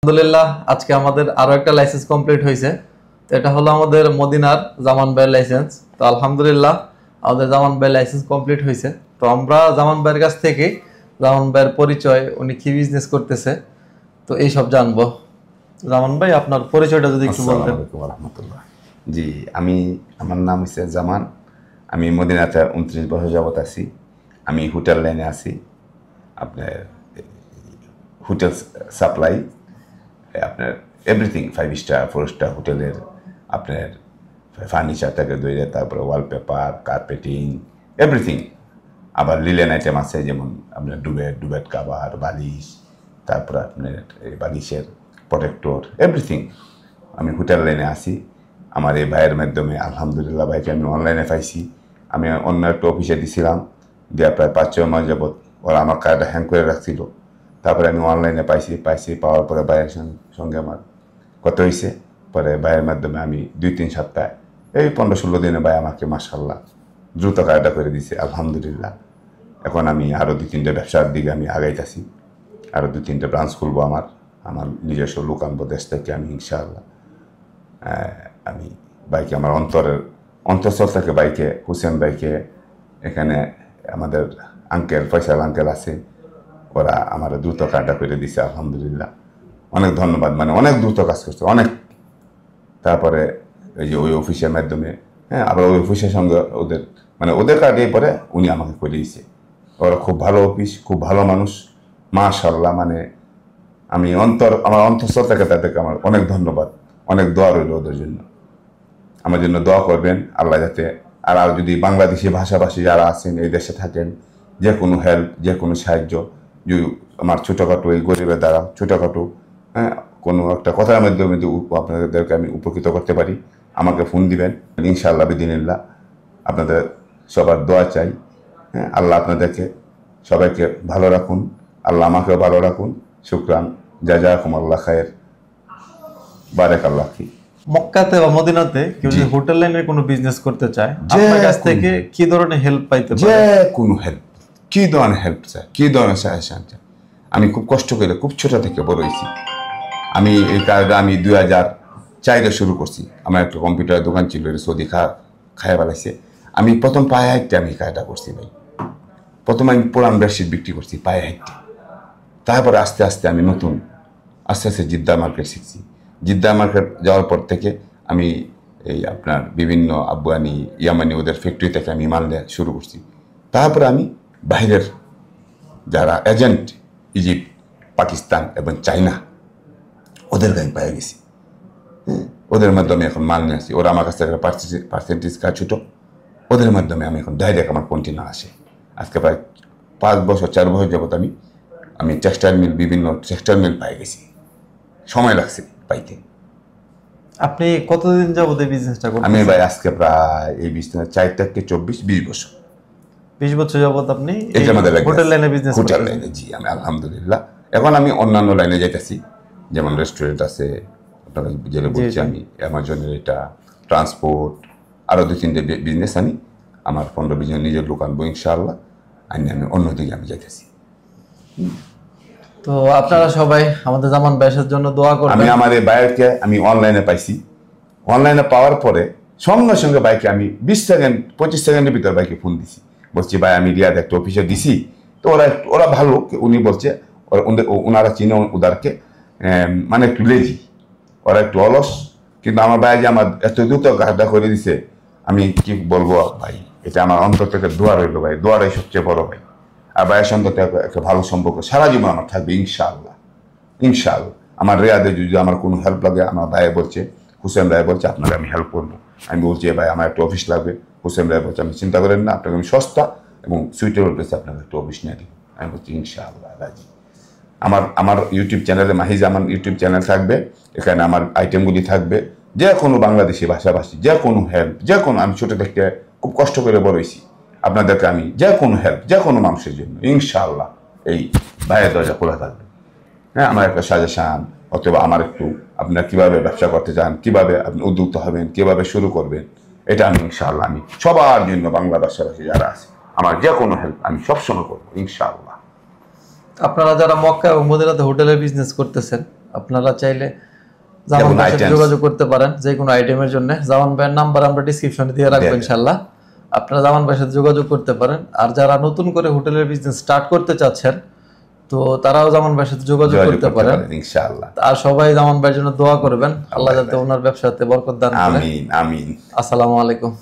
আলহামদুলিল্লাহ আজকে আমাদের আরো একটা লাইসেন্স কমপ্লিট হয়েছে। তো এটা হলো আমাদের মদিনার জামান ভাইয়ের লাইসেন্স। তো আলহামদুলিল্লাহ আমাদের জামান ভাইয়ের লাইসেন্স কমপ্লিট হয়েছে। তো আমরা জামান ভাইয়ের কাছ থেকে জামান ভাইয়ের পরিচয়, উনি কি বিজনেস করতেছে, তো এই সব জানবো। জামান ভাই, আপনার পরিচয়টা যদি একটু বলতেন। আসসালামু আলাইকুম ওয়া রাহমাতুল্লাহ। জি, আমার নাম হচ্ছে জামান। আমি মদিনাতে 29 বছর যাবত আছি। আমি হোটেল লাইনে আছি। আপনার হোটেল সাপ্লাই, আপনার এভরিথিং 5 স্টার 4 স্টার হোটেলের আপনার ফার্নিচার থেকে ধরে, তারপরে ওয়ালপেপার, কার্পেটিং, এভরিথিং। আবার লিলেন আইটেম আছে, যেমন আপনার ডুবেট কাভার, বালিশ, তারপরে আপনার এই বালিশের প্রোটেক্টর, এভরিথিং। আমি হোটেল লাইনে আসি। আমার এই ভাইয়ের মাধ্যমে আলহামদুলিল্লাহ ভাইকে আমি অনলাইনে পাইছি। আমি অন্য একটা অফিসে দিছিলাম, দেওয়া প্রায় 5-6 মাস যাবত ওরা আমার কার্ডটা হ্যাং করে রাখছিল। তারপরে আমি অনলাইনে পাইছি। পাওয়ার পরে ভাইয়ের সঙ্গে আমার কথা হয়েছে। পরে ভাইয়ের মাধ্যমে আমি 2-3 সপ্তাহ, এই 15-16 দিনে ভাই আমাকে মাশাআল্লাহ দ্রুত কার্ডটা করে দিছে আলহামদুলিল্লাহ। এখন আমি আরও 2-3টে ব্যবসার দিকে আমি আগাইতেছি। আরও 2-3টে ব্রাঞ্চ খুলবো। আমার নিজস্ব লোক আনবো দেশ থেকে আমি, ইনশাআল্লাহ। আমি বাইকে আমার অন্তঃস্থল থেকে বাইকে হুসেন বাইকে, এখানে আমাদের আঙ্কেল ফয়সাল আঙ্কেল আছে, ওরা আমার দ্রুত কার্ডটা করে দিছে আলহামদুলিল্লাহ। অনেক ধন্যবাদ, মানে অনেক দ্রুত কাজ করছে অনেক। তারপরে এই যে ওই অফিসের মাধ্যমে, আবার ওই অফিসের সঙ্গে ওদের কার্ডে পরে উনি আমাকে করে দিয়েছে। ওরা খুব ভালো অফিস, খুব ভালো মানুষ, মাশাআল্লাহ। মানে আমি আমার অন্তঃস্থল থেকে তাদেরকে আমার অনেক ধন্যবাদ, অনেক দোয়া রইল ওদের জন্য। আমার জন্য দোয়া করবেন আল্লাহ যাতে, আর যদি বাংলাদেশি ভাষাভাষী যারা আছেন, এই দেশে থাকেন, যে কোনো হেল্প, যে কোনো সাহায্য, যদি আমার ছোটোখাটো এই গরিবের দ্বারা ছোটোখাটো কোনো একটা কথার মাধ্যমে আপনাদেরকে আমি উপকৃত করতে পারি, আমাকে ফোন দিবেন ইনশাআল্লাহ বিদিনিল্লাহ। আপনাদের সবার দোয়া চাই। আল্লাহ আপনাদেরকে সবাইকে ভালো রাখুন, আল্লাহ আমাকেও ভালো রাখুন। শুকরান, জাযাকুমুল্লাহ খায়ের, বারাকাল্লাহ ফি। মক্কাতে বা মদিনাতে কেউ যদি হোটেল লাইনের কোনো বিজনেস করতে চায়, আপনার কাছ থেকে কি ধরনের হেল্প পাইতে পারে? যে কোনো হেল্প, কি ধরনের হেল্প চাই, কি ধরনের সাহায্য চাই। আমি খুব কষ্ট করে, খুব ছোট থেকে বড় হয়েছি। আমি এই কাজটা 2004-এ শুরু করছি। আমার একটা কম্পিউটারের দোকান ছিল, সৌদি খায় বেড়াইছে। আমি প্রথম পায়ে হাঁটতে আমি কাজটা করছি ভাই। প্রথমে আমি পুরান বেডশিট বিক্রি করছি পায়ে হাঁটতে। তারপরে আস্তে আস্তে আমি আস্তে আস্তে জিদ্দা মার্কেট শিখছি। জিদ্দা মার্কেট যাওয়ার পর থেকে আমি এই আপনার বিভিন্ন আফগানি, ইয়ামানি ওদের ফ্যাক্টরি থেকে আমি মাল নেওয়া শুরু করছি। তারপরে আমি বাইরের যারা এজেন্ট, ইজিপ্ট, পাকিস্তান এবং চায়না, ওদেরকে আমি পেয়ে গেছি। ওদের মাধ্যমে এখন মাল নিয়ে আসি। ওরা আমার কাছ থেকে পার্সেন্টেজ কাজ ছোটো, ওদের মাধ্যমে আমি এখন ডাইরেক্ট আমার কন্টেনার আসে। আজকে প্রায় 4 বছর যাবত আমি টেক্সটাইল মিল, বিভিন্ন টেক্সটাইল মিল পেয়ে গেছি। সময় লাগছে পাইতে। আপনি কতদিন যাবত এই বিজনেসটা করছেন? আমি ভাই আজকে প্রায় এই বিজনেস 4 থেকে 24-20 বছর। 20 বছর যাবত আপনি হোটেল লাইনে বিজনেস করছেন? হোটেল লাইনে, জি। আমি আলহামদুলিল্লাহ এখন আমি অন্যান্য লাইনে যাইতেছি, যেমন রেস্টুরেন্ট আছে, আপনারা যেটা বলছি আমি, অ্যামাজনের এটা, ট্রান্সপোর্ট, আরও 2-3টে বিজনেস আমি আমার 15-20 জন নিজের লোক আনবো ইনশাআল্লাহ। আমি অন্যদিকে আমি যাইতেছি। তো আপনারা সবাই আমাদের জামান ভাইয়ের জন্য দোয়া করবেন। আমি আমার এই বাইককে আমি অনলাইনে পাইছি। অনলাইনে পাওয়ার পরে সঙ্গে সঙ্গে বাইকে আমি 20 সেকেন্ড 25 সেকেন্ডের ভিতর বাইকে ফোন দিছি। বলছি ভাই আমি রিয়াদ একটা অফিসে দিছি, তো ওরা ভালো। উনি বলছে ওনারা চিনে ওদেরকে, মানে একটু লেজি, ওরা একটু অলস। কিন্তু আমার ভাই যে আমার এত দ্রুত কাজটা করে দিছে, আমি কি বলবো ভাই, এটা আমার অন্তর থেকে দোয়া রইল ভাই। দোয়াটাই সবচেয়ে বড় ভাই। আর ভাইয়ের সঙ্গে একটা ভালো সম্পর্ক সারা জীবন আমার থাকবে ইনশাআল্লাহ। ইনশাআল্লাহ আমার রেয়াদে যদি আমার কোনো হেল্প লাগে, আমার ভাই বলছে, হুসেন ভাই বলছে আপনাকে আমি হেল্প করবো। আমি বলছি ভাই আমার একটা অফিস লাগবে। হুসেন ভাই বলছে আপনি চিন্তা করেন না, আপনাকে আমি সস্তা এবং সুইটেবল প্লেসে আপনাকে একটা অফিস নিয়ে দিব। আমি বলছি ইনশাআল্লাহ রাজি। আমার ইউটিউব চ্যানেলে মাহি জামান ইউটিউব চ্যানেল থাকবে। এখানে আমার আইটেমগুলি থাকবে, যে কোনো বাংলাদেশি ভাষাভাষী, যে কোনো হেল্প, যে কোনো, আমি ছোটো থেকে খুব কষ্ট করে বড় হয়েছি। আপনাদেরকে আমি যে কোনো হেল্প, যে কোনো মানুষের জন্য ইনশাআল্লাহ এই ভাইয়ের দরজা খোলা থাকবে। আমার একটা সাজেশান, অথবা আমার একটু আপনার কীভাবে ব্যবসা করতে চান, কীভাবে আপনি উদ্যুক্ত হবেন, কীভাবে শুরু করবেন, এটা আমি ইনশাআল্লাহ আমি সবার জন্য, বাংলা ভাষাভাষী যারা আছে, আমার যে কোনো হেল্প আমি সবসময় করবো ইনশাআল্লাহ। আপনারা যারা মক্কা এবং মদিনাতে হোটেলের বিজনেস করতেছেন, আপনারা চাইলে জামান ভাইয়ের সাথে যোগাযোগ করতে পারেন যে কোনো আইটেমের জন্য। জামান ভাইয়ের নাম্বার আমরা ডিসক্রিপশনে দিয়ে রাখবো ইনশাআল্লাহ, আপনারা জামান ভাইয়ের সাথে যোগাযোগ করতে পারেন। আর যারা নতুন করে হোটেলের বিজনেস স্টার্ট করতে চাচ্ছেন তো তারাও জামান ভাইয়ের সাথে যোগাযোগ করতে পারেন ইনশাআল্লাহ। আর সবাই জামান ভাইয়ের জন্য দোয়া করবেন, আল্লাহ যাতে ওনার ব্যবসাতে বরকত দান করেন। আমিন আমিন। আসসালামু আলাইকুম।